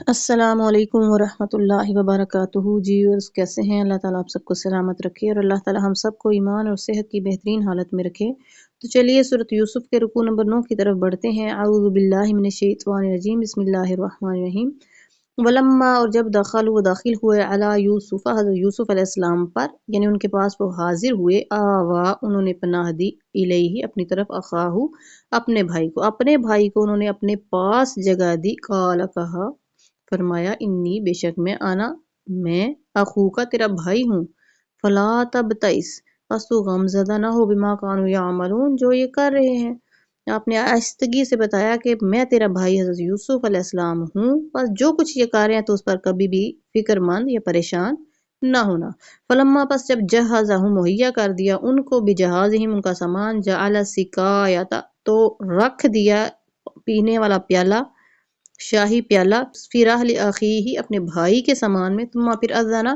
السلام علیکم ورحمۃ اللہ وبرکاتہ۔ جیورز کیسے ہیں؟ اللہ تعالیٰ آپ سب کو سلامت رکھے اور اللہ تعالیٰ ہم سب کو ایمان اور صحت کی بہترین حالت میں رکھے۔ تو چلیے سورۃ یوسف کے رکوع نمبر 9 کی طرف بڑھتے ہیں۔ اعوذ باللہ من الشیطان الرجیم، بسم اللہ الرحمن الرحیم۔ ولما، اور جب وہ داخل ہوئے علی یوسف، حضرت یوسف علیہ السلام پر، یعنی ان کے پاس وہ حاضر ہوئے، آوا، انہوں نے پناہ دی، الیہ، اپنی طرف، اخاہو، اپنے بھائی کو انہوں نے اپنے پاس جگہ دی، قال، کہا، فرمایا، انی، بے شک میں اخوکا، تیرا بھائی ہوں، فلا تبتئس، پس تو غم زدہ نہ ہو، بما کانوا یعملون، جو یہ کر رہے ہیں۔ آپ نے آہستگی سے بتایا کہ میں تیرا بھائی حضرت یوسف علیہ السلام ہوں، بس جو کچھ یہ کر رہے ہیں تو اس پر کبھی بھی فکر مند یا پریشان نہ ہونا۔ فلما، پس جب جہزہم، مہیا کر دیا ان کو، بجہازہم، ان کا سامان، جعل السقایۃ، تو رکھ دیا پینے والا پیالہ، شاہی پیالہ، فی رحل اخیہ، اپنے بھائی کے سامان میں، ثم، پھر، اذن،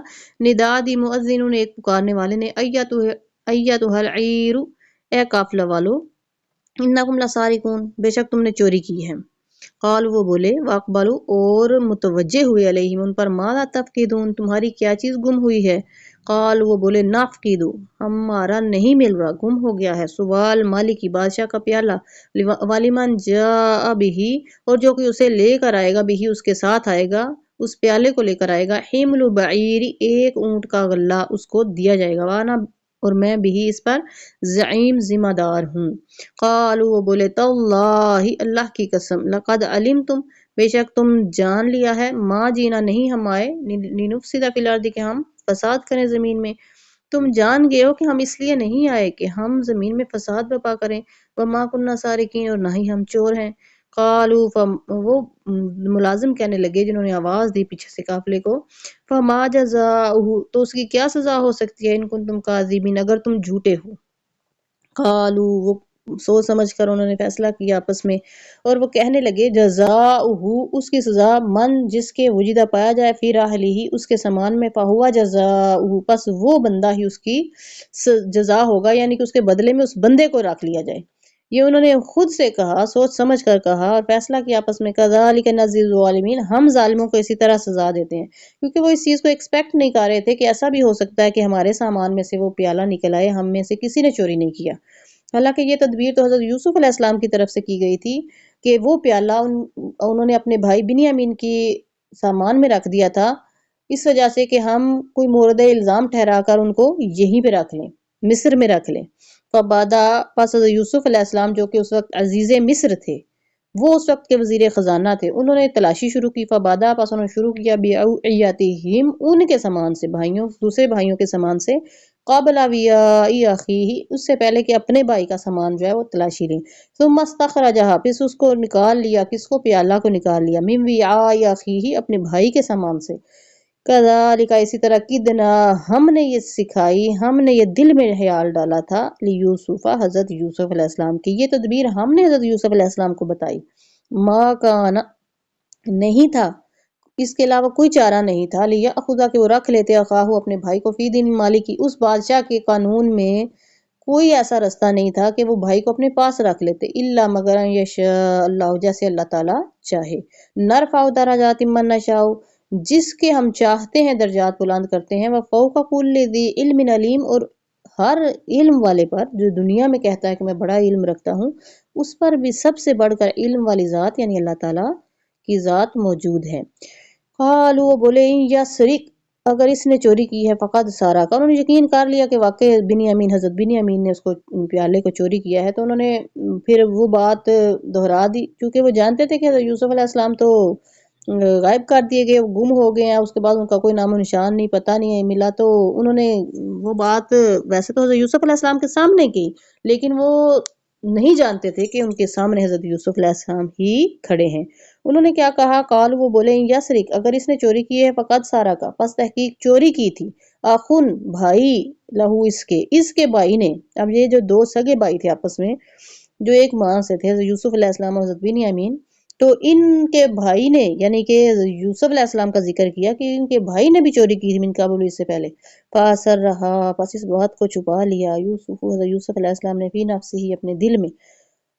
ندا دی، مؤذن، ایک پکارنے والے نے، ایتھا العیر، اے قافلہ والو، انکم لسارقون، بے شک تم نے چوری کی ہے۔ قالوا، وہ بولے، واقبلوا، اور متوجہ ہوئے، علیہم، ان پر، ماذا تفقدون، تمہاری کیا چیز گم ہوئی ہے۔ قالوا، وہ بولے، نفقد، ہمارا نہیں مل رہا، گم ہو گیا ہے، سوال مالکی، بادشاہ کا پیالہ، ولمن جاء بہ، اور جو کوئی اسے لے کر آئے گا، بہ، اس کے ساتھ آئے گا، اس پیالے کو لے کر آئے گا، حمل بعیر، ایک اونٹ کا غلہ اس کو دیا جائے گا، وانا، اور میں بھی اس پر زعیم، ذمہ دار ہوں۔ قالوا، وہ بولے، تاللہ، اللہ کی قسم، لقد علمتم، بے شک تم جان لیا ہے، ما جینا، نہیں ہم آئے، لنفسد فی الارض، کہ ہم فساد کریں زمین میں، تم جان گئے ہو کہ ہم اس لیے نہیں آئے کہ ہم زمین میں فساد برپا کریں، وما کننا سارقین، اور نہ ہی ہم چور ہیں۔ قالوا، وہ ملازم کہنے لگے جنہوں نے آواز دی پیچھے سے قافلے کو، فما جزاؤہ، تو اس کی کیا سزا ہو سکتی ہے، ان کنتم کاذبین، اگر تم جھوٹے ہو۔ قالوا، وہ سوچ سمجھ کر انہوں نے فیصلہ کیا آپس میں، اور وہ کہنے لگے، جزاؤہ، اس کی سزا، من، جس کے وجدہ پایا جائے، فی راحلہ، اس کے سامان میں، فہوا جزاؤہ، پس وہ بندہ ہی اس کی جزا ہوگا، یعنی کہ اس کے بدلے میں اس بندے کو رکھ لیا جائے۔ یہ انہوں نے خود سے کہا، سوچ سمجھ کر کہا، اور فیصلہ کیا آپس میں، کذالک نجزی الظالمین، ہم ظالموں کو اسی طرح سزا دیتے ہیں، کیونکہ وہ اس چیز کو ایکسپیکٹ نہیں کر رہے تھے کہ ایسا بھی ہو سکتا ہے کہ ہمارے سامان میں سے وہ پیالہ نکل آئے، ہم میں سے کسی نے چوری نہیں کیا۔ حالانکہ یہ تدبیر تو حضرت یوسف علیہ السلام کی طرف سے کی گئی تھی کہ وہ پیالہ انہوں نے اپنے بھائی بنیامین کی سامان میں رکھ دیا تھا، اس وجہ سے کہ ہم کوئی مورد الزام ٹھہرا کر ان کو یہیں پہ رکھ لیں، مصر میں رکھ لیں۔ فبادا، پس حضرت یوسف علیہ السلام جو کہ اس وقت عزیز مصر تھے، وہ اس وقت کے وزیر خزانہ تھے، انہوں نے تلاشی شروع کی، فبادا، پس انہوں نے شروع کیا، بیعیتہم، ان کے سامان سے، دوسرے بھائیوں کے سامان سے، قابل ویائی اخیہ، اس سے پہلے کہ اپنے بھائی کا سامان جو ہے وہ تلاشی لیں، ثم استخرجہا، پس اس کو نکال لیا، کس کو، پیالہ کو نکال لیا، من ویائی اخیہ، اپنے بھائی کے سامان سے، کذالک، اسی طرح، کدنا، ہم نے یہ سکھائی، ہم نے یہ دل میں خیال ڈالا تھا، لیوسف، حضرت یوسف علیہ السلام کی، یہ تدبیر ہم نے حضرت یوسف علیہ السلام کو بتائی، ما کان، نہیں تھا، اس کے علاوہ کوئی چارہ نہیں تھا، لیأخذ، کہ وہ رکھ لیتے، اخاہ، اپنے بھائی کو، فی دین مالکی، اس بادشاہ کے قانون میں کوئی ایسا رستہ نہیں تھا کہ وہ بھائی کو اپنے پاس رکھ لیتے، الا، مگر، ان یشاء اللہ، جیسے اللہ تعالیٰ چاہے، نرفع درجات من نشاء، جس کے ہم چاہتے ہیں درجات بلند کرتے ہیں، وفوق کل ذی علم علیم، اور ہر علم والے پر، جو دنیا میں کہتا ہے کہ میں بڑا علم رکھتا ہوں، اس پر بھی سب سے بڑھ کر علم والی ذات، یعنی اللہ تعالیٰ کی ذات موجود ہے۔ قالوا، وہ بولے، یسرق، اگر اس نے چوری کی ہے، فقد سرق، انہوں نے یقین کر لیا کہ واقعی بنیامین، حضرت بنیامین نے اس کو، پیالے کو چوری کیا ہے، تو انہوں نے پھر وہ بات دہرا دی، کیونکہ وہ جانتے تھے کہ حضرت یوسف علیہ السلام تو غائب کر دیے گئے، گم ہو گئے ہیں، اس کے بعد ان کا کوئی نام و نشان نہیں، پتہ نہیں ملا، تو انہوں نے وہ بات ویسے تو حضرت یوسف علیہ السلام کے سامنے کی، لیکن وہ نہیں جانتے تھے کہ ان کے سامنے حضرت یوسف علیہ السلام ہی کھڑے ہیں۔ انہوں نے کیا کہا، قال، وہ بولے، یسرق، اگر اس نے چوری کی ہے، فقد سرق، پس تحقیق چوری کی تھی، اخن، بھائی، لہو، اس کے بھائی نے، اب یہ جو دو سگے بھائی تھے آپس میں، جو ایک ماں سے تھے، حضرت یوسف علیہ السلام اور حضرت بنیامین، تو ان کے بھائی نے، یعنی کہ یوسف علیہ السلام کا ذکر کیا کہ ان کے بھائی نے بھی چوری کی تھی من قبل، اس سے پہلے، فاثر رہا، پس اس بات کو چھپا لیا، یوسف، حضرت یوسف علیہ السلام نے، فی نفسہ، اپنے دل میں،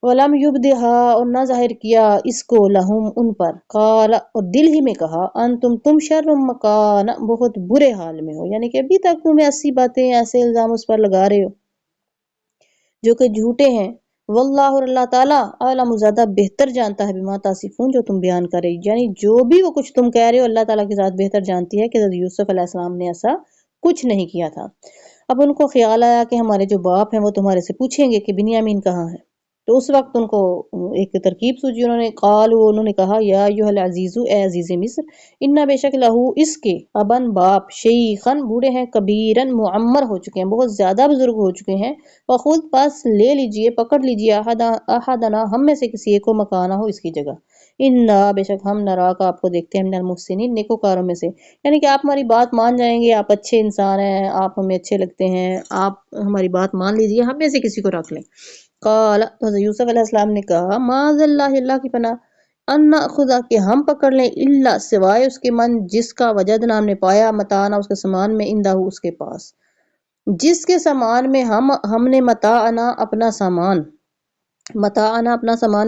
ولم یبدہا اور نہ ظاہر کیا اس کو لہم ان پر، قال اور دل ہی میں کہا، انتم تم شر مکان بہت برے حال میں ہو، یعنی کہ ابھی تک تمہیں 80 باتیں ایسے الزام اس پر لگا رہے ہو جو کہ جھوٹے ہیں، واللہ اور اللہ تعالیٰ عالم زیادہ بہتر جانتا ہے بما تصفون جو تم بیان کر رہے، یعنی جو بھی وہ کچھ تم کہہ رہے ہو اللہ تعالیٰ کی ذات بہتر جانتی ہے کہ حضرت یوسف علیہ السلام نے ایسا کچھ نہیں کیا تھا۔ اب ان کو خیال آیا کہ ہمارے جو باپ ہیں وہ تمہارے سے پوچھیں گے کہ بنیامین کہاں ہے، تو اس وقت ان کو ایک ترکیب سوچی، انہوں نے کہا یا ایھا العزیز اے عزیز مصر، انا بے شک لہو اس کے ابن باپ شیخن بوڑھے ہیں، کبیرن معمر ہو چکے ہیں، بہت زیادہ بزرگ ہو چکے ہیں، وخود پس لے لیجئے پکڑ لیجئے احدنا ہم میں سے کسی ایک کو مکانہ ہو اس کی جگہ، انا بے شک ہم نرا کا آپ کو دیکھتے ہیں من المحسنین نیکوکاروں میں سے، یعنی کہ آپ ہماری بات مان جائیں گے، آپ اچھے انسان ہیں، آپ ہمیں اچھے لگتے ہیں، آپ ہماری بات مان لیجئے، ہم میں سے کسی کو رکھ لیں۔ قال حضرت یوسف علیہ السلام نے کہا معاذ اللہ، اللہ کی پناہ، ان ناخذ کہ ہم پکڑ لیں الا سوائے اس کے من جس کا وجدنا ہم نے پایا متاعنا اس کے سامان میں اندہ اس کے پاس، جس کے سامان میں ہم نے متاعنا اپنا سامان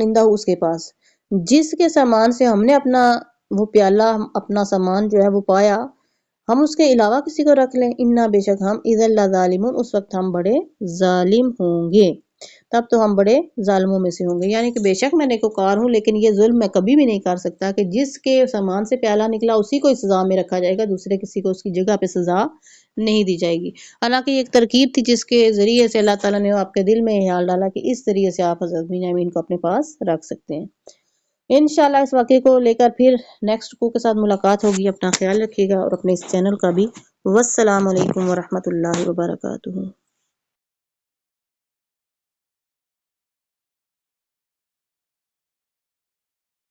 اندہ اس کے پاس، جس کے سامان سے ہم نے اپنا وہ پیالہ اپنا سامان جو ہے وہ پایا، ہم اس کے علاوہ کسی کو رکھ لیں، انا بے شک ہم اذا لظالمون اس وقت ہم بڑے ظالم ہوں گے، تب تو ہم بڑے ظالموں میں سے ہوں گے، یعنی کہ بے شک میں نیکوکار ہوں لیکن یہ ظلم میں کبھی بھی نہیں کر سکتا کہ جس کے سامان سے پیالہ نکلا اسی کو سزا میں رکھا جائے گا، دوسرے کسی کو اس کی جگہ پہ سزا نہیں دی جائے گی۔ حالانکہ یہ ایک ترکیب تھی جس کے ذریعے سے اللہ تعالیٰ نے آپ کے دل میں یہ خیال ڈالا کہ اس ذریعے سے آپ حضرت بنیامین کو اپنے پاس رکھ سکتے ہیں۔ انشاءاللہ اس واقعے کو لے کر پھر نیکسٹ کو کے ساتھ ملاقات ہوگی، اپنا خیال رکھیے گا اور اپنے اس چینل کا بھی۔ والسلام علیکم ورحمۃ اللہ وبرکاتہ۔